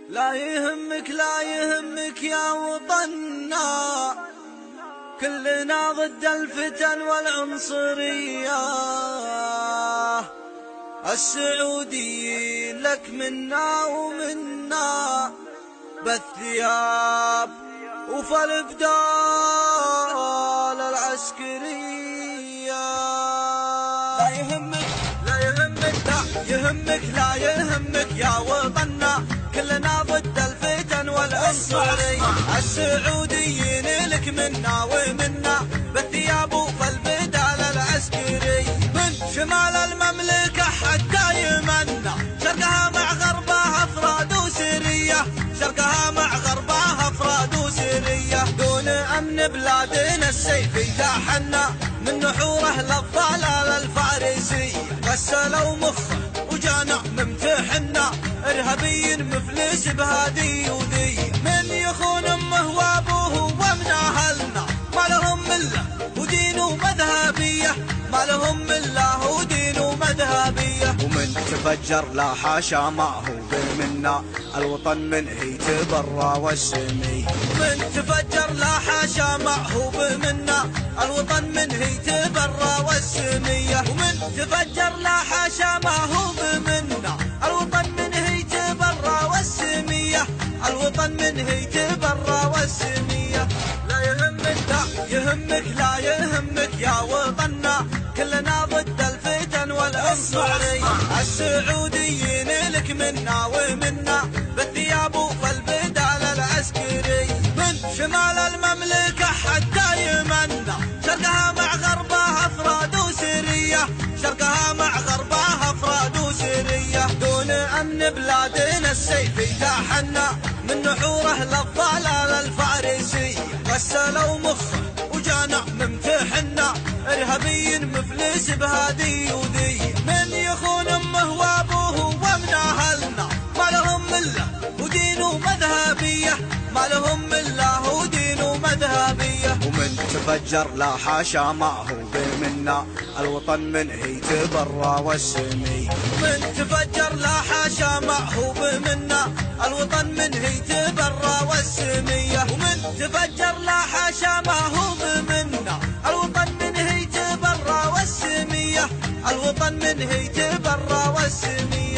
لا يهمك لا يهمك يا وطننا، كلنا ضد الفتن والعنصرية. السعوديين لك منا ومنا، بالثياب وفي الابدال العسكرية. لا يهمك لا يهمك لا يهمك لا يهمك يا وطننا، كلنا ضد الفتن والعنصرية. السعوديين لك منا ومنا، بالثياب وفي البدال العسكري. من شمال المملكة حتى يمنا، شرقها مع غربها افراد وسرية، شرقها مع غربها افراد وسرية. دون امن بلادنا السيف يتاحنا، من نحوره للضلال الفارسي. غسلوا مخه وجانا ممتحنا، ارهابي مفلس بهادي وذي. من يخون امه وابوه ومن اهلنا، ما لهم مله ودين ومذهبيه، ما لهم مله ودين ومذهبيه. ومن تفجر لا حاشا ما هو منا، الوطن منه يتبرى والسمي. من تفجر لا حاشا ما هو منا، الوطن منه يتبرى والسميه. ومن تفجر لا حاشا ما هو منا، الوطن منه يتبرى والسميه، الوطن منه يتبرى والسميه. لا يهمك لا يهمك لا يهمك يا وطننا، كلنا ضد الفتن والعنصرية. السعوديين لك منا ومنا، بالثياب وفي البدال العسكري. من شمال المملكة حتى يمنا، شرقها مع غربها افراد وسرية، شرقها مع غربها افراد وسرية. دون امن بلادنا السيف يتاحنا، من نحوره للضلال الفارسي. غسلوا مخه وجانا ممتحنا، ارهابي مفلس بهادي وذي. من يخون امه وابوه ومن اهلنا، ما لهم مله ودين ومذهبيه، ما لهم مله ودين ومذهبيه. ومن تفجر لا حاشا ما هو منا، الوطن منه يتبرى والسمي. من تفجر لا حاشا ما هو منا، الوطن منه يتبرى والسميه. ومن تفجر لا حاشا ما هو منا، الوطن منه يتبرى والسميه، الوطن منه يتبرى والسميه.